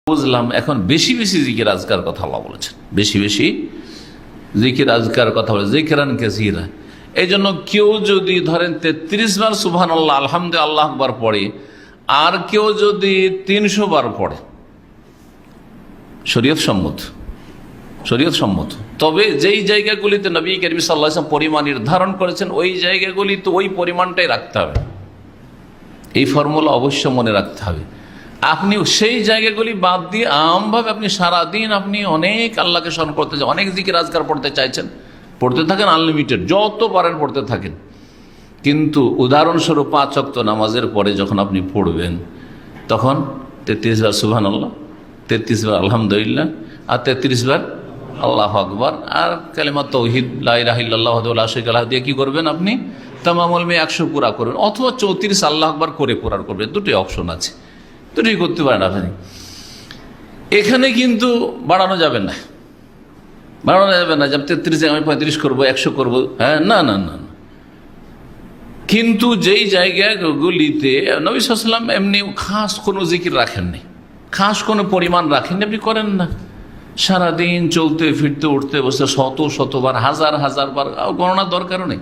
বুঝলাম। এখন বেশি বেশি জিকির আজকার কথা আল্লাহ বলেছেন, বেশি বেশি জিকির আজকার কথা বলে, জিকরান কাসীরা। এই জন্য কেউ যদি ধরেন 33 বার সুবহানাল্লাহ আলহামদুলিল্লাহ আল্লাহু আকবার পড়ে, আর কেউ যদি 300 বার পড়ে, শরীয়ত সম্মত। তবে যেই জায়গাগুলিতে নবী করিম সাল্লাল্লাহু আলাইহি ওয়াসাল্লাম পরিমাণ নির্ধারণ করেছেন, ওই জায়গাগুলিতে ওই পরিমাণটাই রাখতে হবে। এই ফর্মুলা অবশ্য মনে রাখতে হবে। আপনি সেই জায়গাগুলি বাদ দিয়ে আমভাবে আপনি সারাদিন আপনি অনেক আল্লাহকে স্মরণ করতে চান, অনেক জিকির আজকার পড়তে চাইছেন, পড়তে থাকেন, আনলিমিটেড যত পারেন পড়তে থাকেন। কিন্তু উদাহরণস্বরূপ 5 ওয়াক্ত নামাজের পরে যখন আপনি পড়বেন, তখন 33 বার সুবহানাল্লাহ, 33 বার আলহামদুলিল্লাহ, আর 33 বার আল্লাহু আকবার, আর কালিমা তাওহীদ লা ইলাহা ইল্লাল্লাহ ওয়াহদাহু লা শারীকা লাহু দিয়ে কি করবেন আপনি? তামামুল মে 100 পুরা করবেন, অথবা 34 আল্লাহু আকবার করে পুরা করবেন। দুটোই অপশন আছে, দুটোই করতে পারেন আপনি। এখানে কিন্তু বাড়ানো যাবে না, যে 33 আমি 35 করবো, 100 করবো, হ্যাঁ, না। কিন্তু যেই জায়গাগুলিতে নবী সাল্লাল্লাহু আলাইহি ওয়াসাল্লাম এমনি খাস কোনো জিকির রাখেননি, খাস কোনো পরিমাণ রাখেননি, আপনি করেন না। সারাদিন চলতে ফিরতে উঠতে বসতে শতবার হাজার বার গণনার দরকারও নেই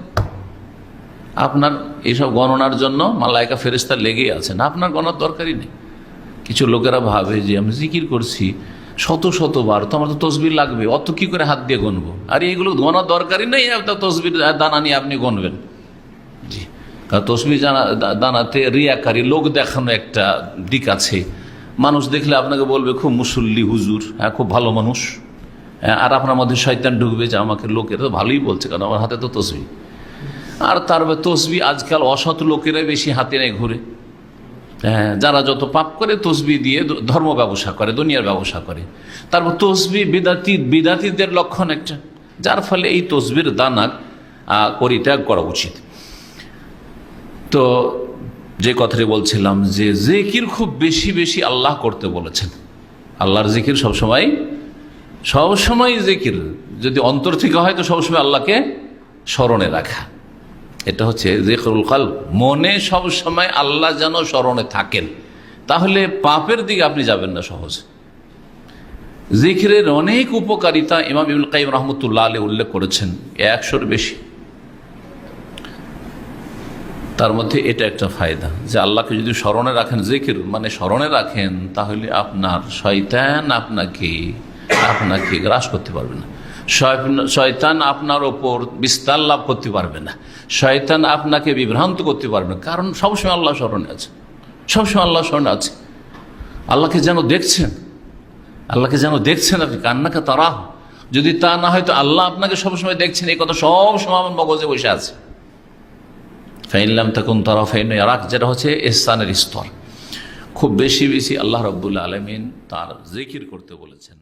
আপনার। এইসব গণনার জন্য মালায়েকা ফেরেশতা লেগেই আছেন, আপনার গণনার দরকারই নেই। কিছু লোকেরা ভাবে যে আমি জিকির করছি শতবার, তো আমার তো তসবির লাগবে, অত কি করে হাত দিয়ে গণবো? আর এইগুলো গণার দরকারই নেই, তসবির দানা নিয়ে আপনি গণবেন। জি, কারণ তসবির দানাতে রিয়াকারী, লোক দেখানো একটা দিক আছে। মানুষ দেখলে আপনাকে বলবে খুব মুসল্লি হুজুর, হ্যাঁ খুব ভালো মানুষ, আর আপনার মধ্যে শয়তান ঢুকবে যে আমাকে লোকেরা তো ভালোই বলছে, কারণ আমার হাতে তো তসবি। আর তারপরে তসবি আজকাল অসৎ লোকেরাই বেশি হাতে নেই ঘুরে, হ্যাঁ, যারা যত পাপ করে তসবি দিয়ে ধর্ম ব্যবসা করে, দুনিয়ার ব্যবসা করে। তারপর তসবি বিদাতীদের লক্ষণ একটা, যার ফলে এই তসবির দানা পরিত্যাগ করা উচিত। তো যে কথাটি বলছিলাম যে জিকির খুব বেশি আল্লাহ করতে বলেছেন। আল্লাহর জিকির সবসময় জিকির যদি অন্তর থেকে হয় তো সবসময় আল্লাহকে স্মরণে রাখা, এটা হচ্ছে যিকরুল কলব। মনে সব সময় আল্লাহ যেন স্মরণে থাকেন, তাহলে পাপের দিকে আপনি যাবেন না সহজে। জিকিরের অনেক উপকারিতা ইমাম ইবনুল কাইয়িম রাহমাতুল্লাহ আলাইহি উল্লেখ করেছেন, 100-এর বেশি। তার মধ্যে এটা একটা ফায়দা যে আল্লাহকে যদি স্মরণে রাখেন, জিকির মানে স্মরণে রাখেন, তাহলে আপনার শয়তান আপনাকে গ্রাস করতে পারবে না, শয়তান আপনার ওপর বিস্তার লাভ করতে পারবে না, শয়তান আপনাকে বিভ্রান্ত করতে পারবে না। কারণ সবসময় আল্লাহ স্মরণে আছে, আল্লাহকে যেন দেখছেন আপনি, কান্নাকে তারা। যদি তা না হয় তো আল্লাহ আপনাকে সবসময় দেখছেন, এই কথা সবসময় আমার মগজে বসে আছে। ফাইনলাম তাকুন তারা ফাইন ইয়ারাক, যেটা হচ্ছে ইহসানের স্তর। খুব বেশি আল্লাহ রাব্বুল আলামিন তার জিকির করতে বলেছেন।